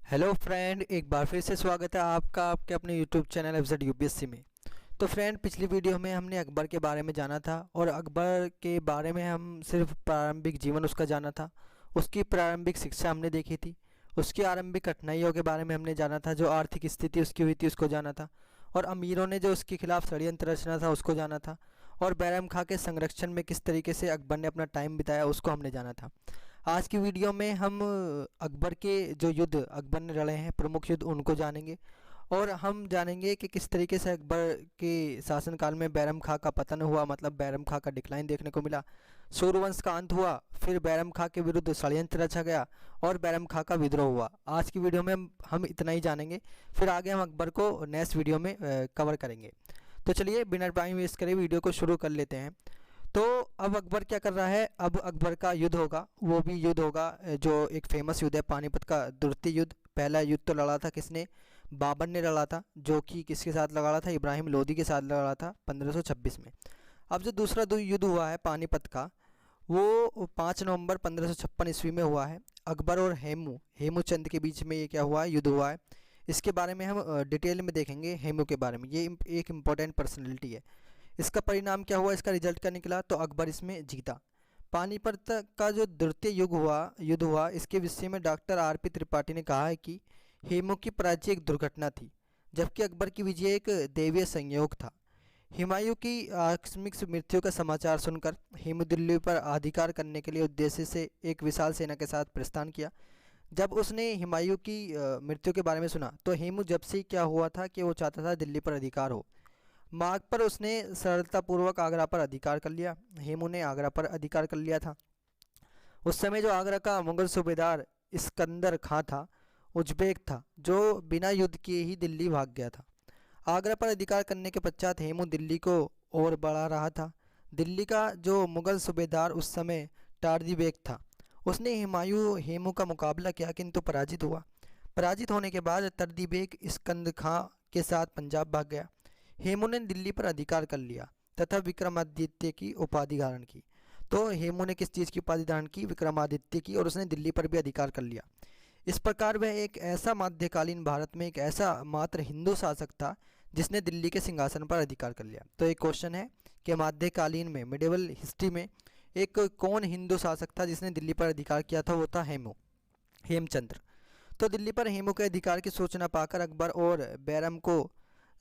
Hello friend, एक बार फिर से स्वागत है आपका आपके अपने यूट्यूब चैनल एफजेड यूपीएससी में। तो फ्रेंड, पिछली वीडियो में हमने अकबर के बारे में जाना था और अकबर के बारे में हम सिर्फ प्रारंभिक जीवन उसका जाना था। उसकी प्रारंभिक शिक्षा हमने देखी थी। उसकी आरंभिक कठिनाइयों के बारे में हमने जाना था। जो आर्थिक स्थिति उसकी हुई थी उसको जाना था। और अमीरों ने जो उसके खिलाफ षड्यंत्र रचना था उसको जाना था। और बैरम खां के संरक्षण में किस तरीके से अकबर ने अपना टाइम बिताया उसको हमने जाना था। आज की वीडियो में हम अकबर के जो युद्ध अकबर ने लड़े हैं, प्रमुख युद्ध, उनको जानेंगे। और हम जानेंगे कि किस तरीके से अकबर के शासनकाल में बैरम खां का पतन हुआ, मतलब बैरम खां का डिक्लाइन देखने को मिला। सूर्यवंश का अंत हुआ, फिर बैरम खां के विरुद्ध षड्यंत्र रचा गया और बैरम खां का विद्रोह हुआ। आज की वीडियो में हम इतना ही जानेंगे। फिर आगे हम अकबर को नेक्स्ट वीडियो में कवर करेंगे। तो चलिए बिना टाइम वेस्ट करे वीडियो को शुरू कर लेते हैं। तो अब अकबर क्या कर रहा है? अब अकबर का युद्ध होगा, वो भी युद्ध होगा जो एक फेमस युद्ध है, पानीपत का द्वितीय युद्ध। पहला युद्ध तो लड़ा था किसने? बाबर ने लड़ा था, जो कि किसके साथ लड़ा था? इब्राहिम लोदी के साथ लड़ा था 1526 में। अब जो दूसरा युद्ध हुआ है पानीपत का, वो 5 नवंबर 1556 ईस्वी में हुआ है। अकबर और हेमू चंद के बीच में ये क्या हुआ है? युद्ध हुआ है। इसके बारे में हम डिटेल में देखेंगे। हेमू के बारे में, ये एक इम्पोर्टेंट पर्सनैलिटी है। इसका परिणाम क्या हुआ, इसका रिजल्ट क्या निकला? तो अकबर इसमें जीता। पानीपत का जो द्वितीय युद्ध हुआ, इसके विषय में डॉक्टर आर पी त्रिपाठी ने कहा है कि हेमू की पराजय एक दुर्घटना थी, जबकि अकबर की विजय एक दैवीय संयोग था। हुमायूं की आकस्मिक मृत्यु का समाचार सुनकर हेमू दिल्ली पर अधिकार करने के लिए उद्देश्य से एक विशाल सेना के साथ प्रस्थान किया। जब उसने हुमायूं की मृत्यु के बारे में सुना तो हेमू जब से क्या हुआ था कि वो चाहता था दिल्ली पर अधिकार हो। मार्ग पर उसने सरलतापूर्वक आगरा पर अधिकार कर लिया। हेमू ने आगरा पर अधिकार कर लिया था। उस समय जो आगरा का मुगल सूबेदार इस्कंदर खां था, उज्बेक था, जो बिना युद्ध किए ही दिल्ली भाग गया था। आगरा पर अधिकार करने के पश्चात हेमू दिल्ली को और बढ़ा रहा था। दिल्ली का जो मुगल सूबेदार उस समय टार्जी बेग था, उसने हुमायूं हेमू का मुकाबला किया किंतु पराजित हुआ। पराजित होने के बाद तर्दी बेग इस्कंदर खां के साथ पंजाब भाग गया। हेमू ने दिल्ली पर अधिकार कर लिया तथा विक्रमादित्य की उपाधि धारण की। तो हेमू ने किस चीज़ की उपाधि धारण की? विक्रमादित्य की। और उसने दिल्ली पर भी अधिकार कर लिया। इस प्रकार वह एक ऐसा मध्यकालीन भारत में एक ऐसा मात्र हिंदू शासक था जिसने दिल्ली के सिंहासन पर अधिकार कर लिया। तो एक क्वेश्चन है कि मध्यकालीन में, मिडिवल हिस्ट्री में, एक कौन हिंदू शासक था जिसने दिल्ली पर अधिकार किया था? वो था हेमचंद्र। तो दिल्ली पर हेमू के अधिकार की सूचना पाकर अकबर और बैरम को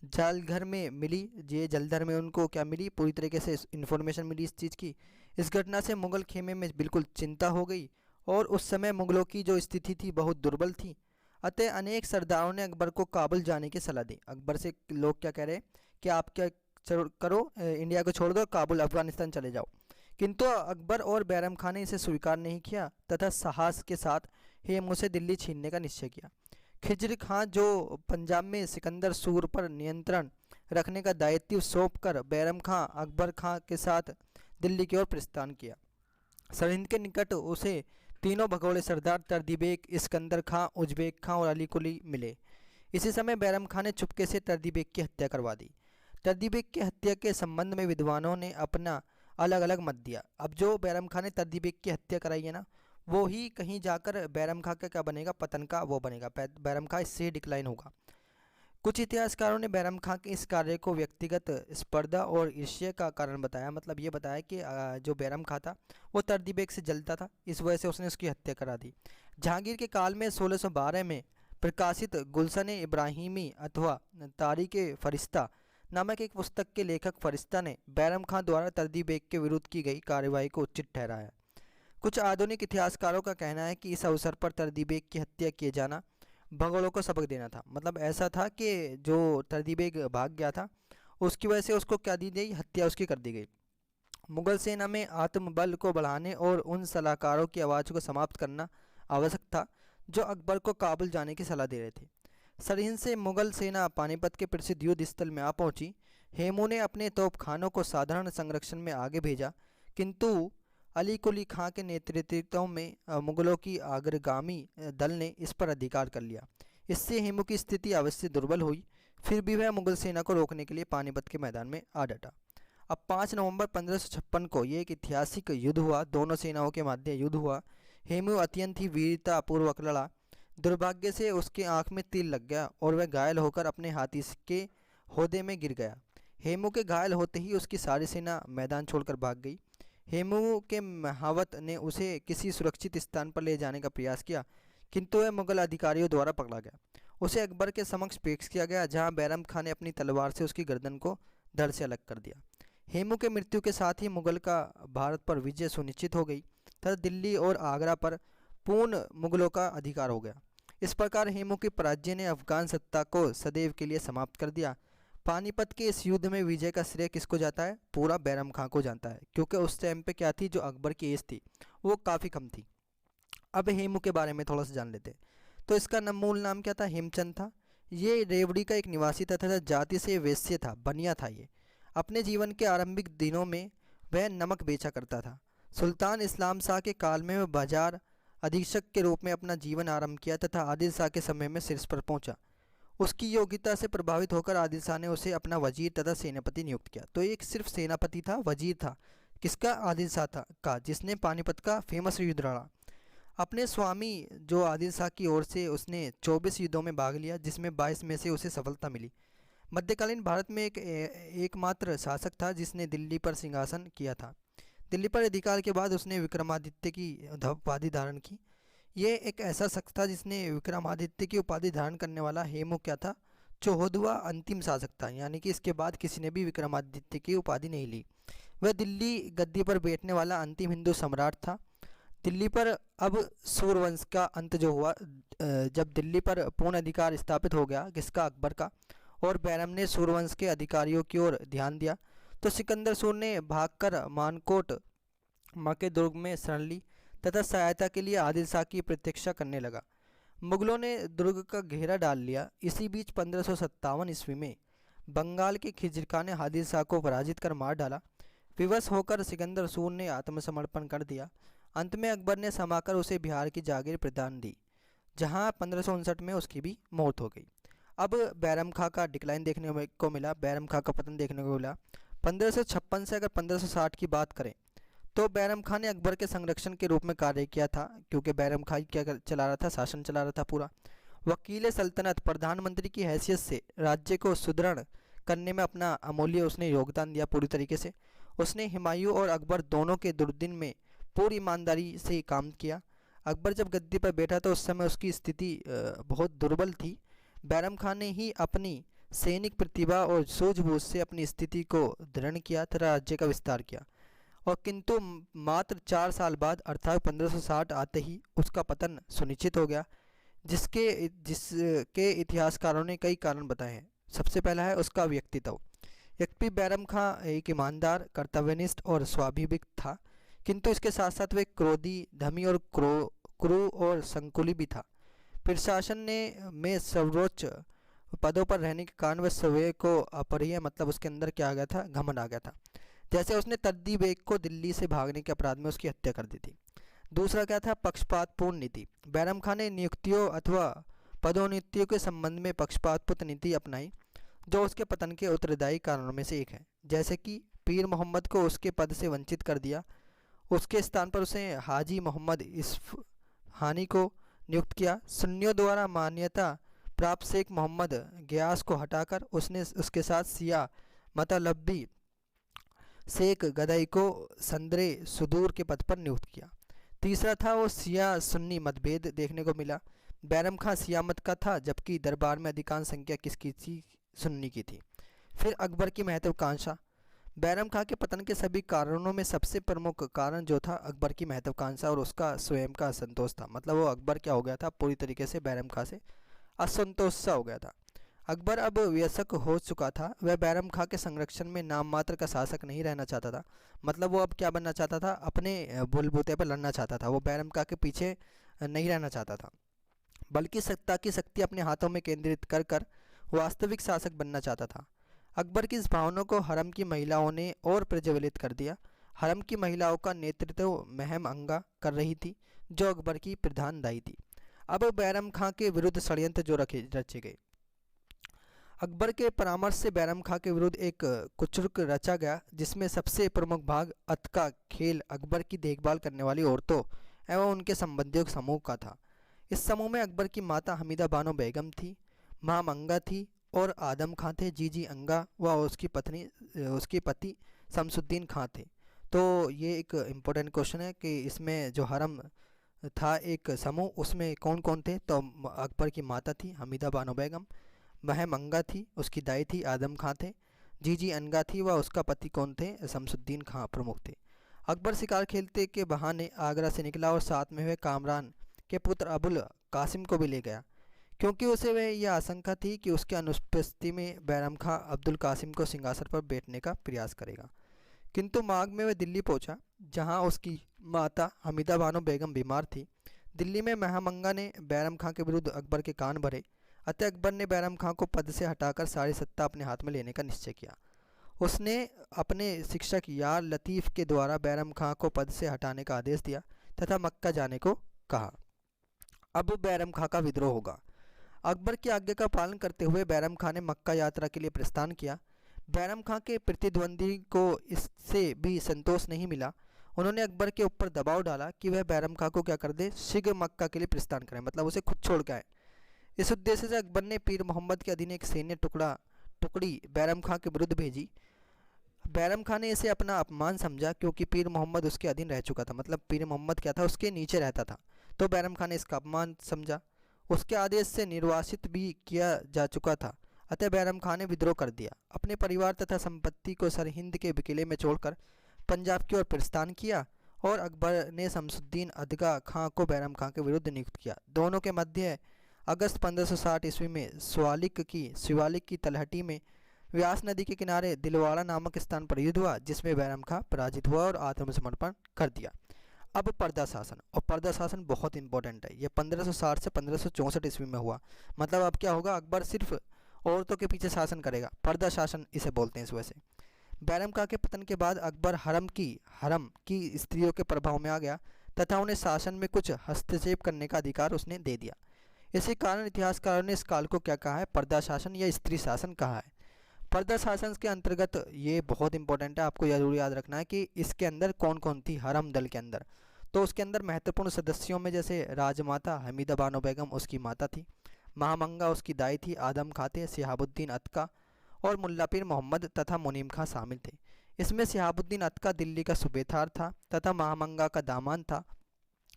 जलघर में मिली। ये जलधर में उनको क्या मिली? पूरी तरीके से इन्फॉर्मेशन मिली इस चीज़ की। इस घटना से मुगल खेमे में बिल्कुल चिंता हो गई और उस समय मुगलों की जो स्थिति थी बहुत दुर्बल थी। अतः अनेक सरदारों ने अकबर को काबुल जाने की सलाह दी। अकबर से लोग क्या कह रहे हैं कि आप क्या करो, इंडिया को छोड़ दो, काबुल अफगानिस्तान चले जाओ। किंतु अकबर और बैरम खान ने इसे स्वीकार नहीं किया तथा साहस के साथ हेमू से दिल्ली छीनने का निश्चय किया। खिजर खां, जो पंजाब में सिकंदर सूर पर नियंत्रण रखने का दायित्व सौंपकर बैरम खां अकबर खां के साथ दिल्ली की ओर प्रस्थान किया। सरहिंद के निकट उसे तीनों भगोड़े सरदार तर्दीबेग, इस्कंदर खां, उज्बेक खां और अली कुली मिले। इसी समय बैरम खां ने चुपके से तर्दीबेग की हत्या करवा दी। तर्दीबेग की हत्या के संबंध में विद्वानों ने अपना अलग अलग मत दिया। अब जो बैरम खां ने तर्दीबेग की हत्या कराई है ना, वो ही कहीं जाकर बैरम खां का क्या बनेगा? पतन का वो बनेगा। बैरम खां इससे डिक्लाइन होगा। कुछ इतिहासकारों ने बैरम खां के इस कार्य को व्यक्तिगत स्पर्धा और ईर्ष्या का कारण बताया। मतलब ये बताया कि जो बैरम खां था वो तर्दीबेग से जलता था, इस वजह से उसने उसकी हत्या करा दी। जहांगीर के काल में 1612 में प्रकाशित गुलशन इब्राहिमी अथवा तारीख फरिश्ता नामक एक पुस्तक के लेखक फरिश्ता ने बैरम खां द्वारा तर्दीबेग के विरुद्ध की गई कार्रवाई को उचित ठहराया। कुछ आधुनिक इतिहासकारों का कहना है कि इस अवसर पर तर्दीबेग की हत्या किए जाना भगोड़ों को सबक देना था। मतलब ऐसा था कि जो तर्दीबेग भाग गया था उसकी वजह से उसको क्या दी गई? हत्या उसकी कर दी गई। मुगल सेना में आत्मबल को बढ़ाने और उन सलाहकारों की आवाज़ को समाप्त करना आवश्यक था जो अकबर को काबुल जाने की सलाह दे रहे थे। सरहिंद से मुगल सेना पानीपत के प्रसिद्ध युद्ध स्थल में आ पहुंची। हेमू ने अपने तोपखानों को साधारण संरक्षण में आगे भेजा, किंतु अली कुली खां के नेतृत्व में मुगलों की अग्रगामी दल ने इस पर अधिकार कर लिया। इससे हेमू की स्थिति अवश्य दुर्बल हुई। फिर भी वह मुगल सेना को रोकने के लिए पानीपत के मैदान में आ डटा। अब 5 नवंबर 1556 को ये एक ऐतिहासिक युद्ध हुआ, दोनों सेनाओं के मध्य युद्ध हुआ। हेमू अत्यंत ही वीरतापूर्वक लड़ा। दुर्भाग्य से उसकी आंख में तीर लग गया और वह घायल होकर अपने हाथी के हौदे में गिर गया। हेमू के घायल होते ही उसकी सारी सेना मैदान छोड़कर भाग गई। हेमू के महावत ने उसे किसी सुरक्षित स्थान पर ले जाने का प्रयास किया, किंतु वह मुगल अधिकारियों द्वारा पकड़ा गया। उसे अकबर के समक्ष पेश किया गया, जहां बैरम खान ने अपनी तलवार से उसकी गर्दन को धड़ से अलग कर दिया। हेमू के मृत्यु के साथ ही मुगल का भारत पर विजय सुनिश्चित हो गई तथा दिल्ली और आगरा पर पूर्ण मुगलों का अधिकार हो गया। इस प्रकार हेमू की पराजय ने अफगान सत्ता को सदैव के लिए समाप्त कर दिया। पानीपत के इस युद्ध में विजय का श्रेय किसको जाता है? पूरा बैरम खां को जाता है, क्योंकि उस टाइम पे क्या थी, जो अकबर की एज थी वो काफ़ी कम थी। अब हेमू के बारे में थोड़ा सा जान लेते हैं। तो इसका मूल नाम क्या था? हेमचंद था। ये रेवड़ी का एक निवासी तथा जाति से वैश्य था, बनिया था। ये अपने जीवन के आरंभिक दिनों में वह नमक बेचा करता था। सुल्तान इस्लाम शाह के काल में वह बाजार अधीक्षक के रूप में अपना जीवन आरंभ किया तथा आदिल शाह के समय में शीर्ष पर पहुंचा। उसकी योग्यता से प्रभावित होकर आदिल शाह ने उसे अपना वजीर तथा सेनापति नियुक्त किया। तो एक सिर्फ सेनापति था, वजीर था किसका? आदिल शाह था का, जिसने पानीपत का फेमस युद्ध लड़ा। अपने स्वामी जो आदिल शाह की ओर से उसने 24 युद्धों में भाग लिया, जिसमें 22 में से उसे सफलता मिली। मध्यकालीन भारत में एकमात्र शासक था जिसने दिल्ली पर सिंहासन किया था। दिल्ली पर अधिकार के बाद उसने विक्रमादित्य की उपाधि धारण की। ये एक ऐसा शख्स था जिसने विक्रमादित्य की उपाधि धारण करने वाला हेमू क्या था? 14वां अंतिम शासक था, यानी कि इसके बाद किसी ने भी विक्रमादित्य की उपाधि नहीं ली। वह दिल्ली गद्दी पर बैठने वाला अंतिम हिंदू सम्राट था। दिल्ली पर अब सूर्यवंश का अंत जो हुआ, जब दिल्ली पर पूर्ण अधिकार स्थापित हो गया किसका? अकबर का, और बैरम ने सूर्यवंश के अधिकारियों की ओर ध्यान दिया, तो सिकंदर सूर ने भागकर मानकोट माँ के दुर्ग में शरण ली तथा सहायता के लिए आदिल शाह की प्रतीक्षा करने लगा। मुगलों ने दुर्ग का घेरा डाल लिया। इसी बीच 1557 ईस्वी में बंगाल के खिजर खां ने आदिल शाह को पराजित कर मार डाला। विवश होकर सिकंदर सूर ने आत्मसमर्पण कर दिया। अंत में अकबर ने समाकर उसे बिहार की जागीर प्रदान दी, जहां 1559 में उसकी भी मौत हो गई। अब बैरम खां का डिक्लाइन देखने को मिला, बैरम खां का पतन देखने को मिला 1556 से। अगर 1560 की बात करें तो बैरम खां ने अकबर के संरक्षण के रूप में कार्य किया था, क्योंकि बैरम खां क्या चला रहा था? शासन चला रहा था पूरा। वकील सल्तनत, प्रधानमंत्री की हैसियत से राज्य को सुदृढ़ करने में अपना अमूल्य उसने योगदान दिया पूरी तरीके से। उसने हुमायूं और अकबर दोनों के दुर्दिन में पूरी ईमानदारी से काम किया। अकबर जब गद्दी पर बैठा तो उस समय उसकी स्थिति बहुत दुर्बल थी। बैरम खान ने ही अपनी सैनिक प्रतिभा और सूझबूझ से अपनी स्थिति को दृढ़ किया तथा राज्य का विस्तार किया। और किंतु मात्र 4 साल बाद अर्थात 1560 आते ही उसका पतन सुनिश्चित हो गया, जिसके इतिहासकारों ने कई कारण बताए हैं। सबसे पहला है उसका व्यक्तित्व। यद्यपि बैरम खां एक ईमानदार, कर्तव्यनिष्ठ और स्वाभाविक था, किंतु इसके साथ साथ वे क्रोधी, धमी और क्रूर और संकुली भी था। प्रशासन में सर्वोच्च पदों पर रहने के कारण वह स्वयं को अपरिय, मतलब उसके अंदर क्या आ गया था? घमंड आ गया था। जैसे उसने तद्दी बेग को दिल्ली से भागने के अपराध में उसकी हत्या कर दी थी। दूसरा क्या था? पक्षपातपूर्ण नीति। बैरम खान ने नियुक्तियों अथवा पदोन्नतियों के संबंध में पक्षपातपूर्ण नीति अपनाई, जो उसके पतन के उत्तरदायी कारणों में से एक है। जैसे कि पीर मोहम्मद को उसके पद से वंचित कर दिया, उसके स्थान पर उसे हाजी मोहम्मद इस्फहानी को नियुक्त किया। सुन्नियों द्वारा मान्यता प्राप्त शेख मोहम्मद गयास को हटाकर उसने उसके साथ सिया मतलबी शेख गदई को संदरे सुदूर के पद पर नियुक्त किया। तीसरा था वो सिया सुन्नी मतभेद देखने को मिला। बैरम खां सिया मत का था, जबकि दरबार में अधिकांश संख्या किसकी थी? सुन्नी की थी। फिर अकबर की महत्वाकांक्षा। बैरम खां के पतन के सभी कारणों में सबसे प्रमुख कारण जो था अकबर की महत्वाकांक्षा और उसका स्वयं का असंतोष था। मतलब वो अकबर क्या हो गया था? पूरी तरीके से बैरम खां से असंतोष सा हो गया था। अकबर अब वयस्क हो चुका था। वह बैरम खां के संरक्षण में नाम मात्र का शासक नहीं रहना चाहता था। मतलब वो अब क्या बनना चाहता था? अपने बलबूते पर लड़ना चाहता था। वो बैरम खां के पीछे नहीं रहना चाहता था, बल्कि सत्ता की शक्ति अपने हाथों में केंद्रित कर कर वास्तविक शासक बनना चाहता था। अकबर की इस भावना को हरम की महिलाओं ने और प्रज्वलित कर दिया। हरम की महिलाओं का नेतृत्व महम अंगा कर रही थी, जो अकबर की प्रधान दाई थी। अब बैरम खां के विरुद्ध षड्यंत्र जो रचे गए। अकबर के परामर्श से बैरम खां के विरुद्ध एक कुचुर्क रचा गया, जिसमें सबसे प्रमुख भाग अत का खेल अकबर की देखभाल करने वाली औरतों एवं उनके संबंधियों समूह का था। इस समूह में अकबर की माता हमीदा बानो बेगम थी, महामंगा थी और आदम खां थे, जीजी अंगा व उसकी पति शमसुद्दीन खां थे। तो ये एक इम्पोर्टेंट क्वेश्चन है कि इसमें जो हरम था एक समूह, उसमें कौन कौन थे। तो अकबर की माता थी हमीदा बानो बेगम, महमंगा थी, उसकी दाई थी आदम खां थे, जीजी अनगा थी व उसका पति कौन थे, शमसुद्दीन खां प्रमुख थे। अकबर शिकार खेलते के बहाने आगरा से निकला और साथ में हुए कामरान के पुत्र अबुल कासिम को भी ले गया, क्योंकि उसे वह यह आशंका थी कि उसके अनुपस्थिति में बैरम खां अब्दुल कासिम को सिंहासन पर बैठने का प्रयास करेगा। किंतु मार्ग में वह दिल्ली पहुंचा, जहां उसकी माता हमीदा बानो बेगम बीमार थी। दिल्ली में महामंगा ने बैरम खां के विरुद्ध अकबर के कान भरे, अतः अकबर ने बैरम खां को पद से हटाकर सारी सत्ता अपने हाथ में लेने का निश्चय किया। उसने अपने शिक्षक यार लतीफ़ के द्वारा बैरम खां को पद से हटाने का आदेश दिया तथा मक्का जाने को कहा। अब बैरम खां का विद्रोह होगा। अकबर की आज्ञा का पालन करते हुए बैरम खां ने मक्का यात्रा के लिए प्रस्थान किया। बैरम खां के प्रतिद्वंदी को इससे भी संतोष नहीं मिला। उन्होंने अकबर के ऊपर दबाव डाला कि वह बैरम खां को क्या कर दे, शीघ्र मक्का के लिए प्रस्थान करें, मतलब उसे खुद छोड़ के आए। इस उद्देश्य से अकबर ने पीर मोहम्मद के अधीन एक सैन्य टुकड़ी बैरम खां के विरुद्ध भेजी। बैरम खां ने इसे अपना अपमान समझा, क्योंकि पीर मोहम्मद उसके अधीन रह चुका था, मतलब पीर मोहम्मद क्या था, उसके नीचे रहता था। तो बैरम खां ने इसका अपमान समझा। उसके आदेश से निर्वासित भी किया जा चुका था, अतः बैरम खां ने विद्रोह कर दिया। अपने परिवार तथा संपत्ति को सरहिंद के किले में छोड़कर पंजाब की ओर प्रस्थान किया और अकबर ने शमसुद्दीन अदगा खां को बैरम खां के विरुद्ध नियुक्त किया। दोनों के मध्य अगस्त 1560 ईस्वी में शिवालिक की तलहटी में व्यास नदी के किनारे दिलवाड़ा नामक स्थान पर युद्ध हुआ, जिसमें बैरम खां पराजित हुआ और आत्मसमर्पण कर दिया। अब पर्दा शासन, और पर्दा शासन बहुत इंपॉर्टेंट है। ये 1560 से 1564 ईस्वी में हुआ। मतलब अब क्या होगा, अकबर सिर्फ औरतों के पीछे शासन करेगा, पर्दा शासन इसे बोलते हैं इस वजह से। बैरम खां के पतन के बाद अकबर हरम की स्त्रियों के प्रभाव में आ गया तथा उन्हें शासन में कुछ हस्तक्षेप करने का अधिकार उसने दे दिया। इसी कारण इतिहासकारों ने इस काल को क्या कहा है, पर्दा शासन या स्त्री शासन कहा है। पर्दा शासन के अंतर्गत, ये बहुत इंपॉर्टेंट है, आपको जरूर याद रखना है कि इसके अंदर कौन कौन थी हरम दल के अंदर। तो उसके अंदर महत्वपूर्ण सदस्यों में जैसे राजमाता हमीदा बानो बेगम उसकी माता थी, महामंगा उसकी दाई थी, आदम खां थे, सिहाबुद्दीन अतका और मुल्ला पीर मोहम्मद तथा मुनीम खां शामिल थे। इसमें सिहाबुद्दीन अतका दिल्ली का सूबेदार था तथा महामंगा का दामाद था।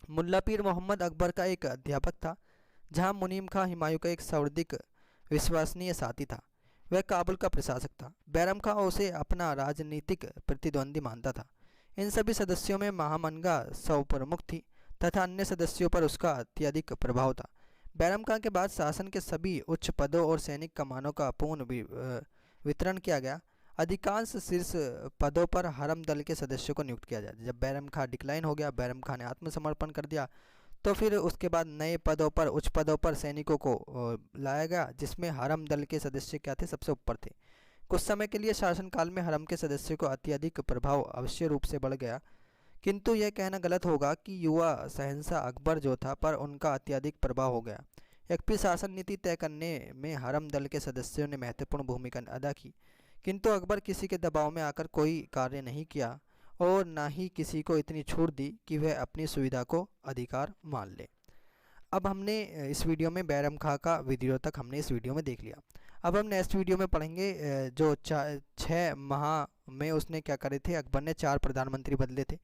मुल्ला पीर मोहम्मद अकबर का एक अध्यापक था, जहाँ मुनीम खां हुमायूं का एक सर्वाधिक विश्वसनीय साथी था। वह काबुल का प्रशासक था। बैरम खां उसे अपना राजनीतिक प्रतिद्वंदी मानता था। इन सभी सदस्यों में महामंगा प्रमुख थी तथा अन्य सदस्यों पर उसका अत्यधिक प्रभाव था। बैरम खां के बाद शासन के सभी उच्च पदों और सैनिक कमानों का पूर्ण वितरण किया गया। अधिकांश शीर्ष पदों पर हरम दल के सदस्यों को नियुक्त किया जाए। जब बैरम खां डिक्लाइन हो गया, बैरम खां ने आत्मसमर्पण कर दिया, तो फिर उसके बाद नए पदों पर, उच्च पदों पर सैनिकों को लाया गया, जिसमें हरम दल के सदस्य क्या थे, सबसे ऊपर थे। कुछ समय के लिए शासनकाल में हरम के सदस्यों को अत्यधिक प्रभाव अवश्य रूप से बढ़ गया, किंतु यह कहना गलत होगा कि युवा शहंशाह अकबर जो था पर उनका अत्यधिक प्रभाव हो गया। एक भी शासन नीति तय करने में हरम दल के सदस्यों ने महत्वपूर्ण भूमिका अदा की, किंतु अकबर किसी के दबाव में आकर कोई कार्य नहीं किया और ना ही किसी को इतनी छूट दी कि वह अपनी सुविधा को अधिकार मान ले। अब हमने इस वीडियो में बैरम खां का विद्रोह तक हमने इस वीडियो में देख लिया। अब हम नेक्स्ट वीडियो में पढ़ेंगे जो 6 माह में उसने क्या करे थे, अकबर ने 4 प्रधानमंत्री बदले थे।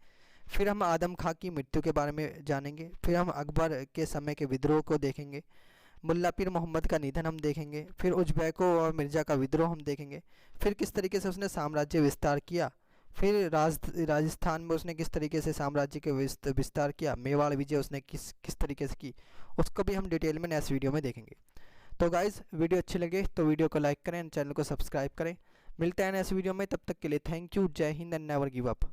फिर हम आदम खां की मृत्यु के बारे में जानेंगे। फिर हम अकबर के समय के विद्रोह को देखेंगे। मुल्ला पीर मोहम्मद का निधन हम देखेंगे। फिर उज़्बेकों और मिर्ज़ा का विद्रोह हम देखेंगे। फिर किस तरीके से उसने साम्राज्य विस्तार किया। फिर राजस्थान में उसने किस तरीके से साम्राज्य के विस्तार किया। मेवाड़ विजय उसने किस तरीके से की, उसको भी हम डिटेल में नेक्स्ट वीडियो में देखेंगे। तो गाइज़, वीडियो अच्छी लगे तो वीडियो को लाइक करें, चैनल को सब्सक्राइब करें। मिलते हैं नेक्स्ट वीडियो में, तब तक के लिए थैंक यू। जय Hind and never give up.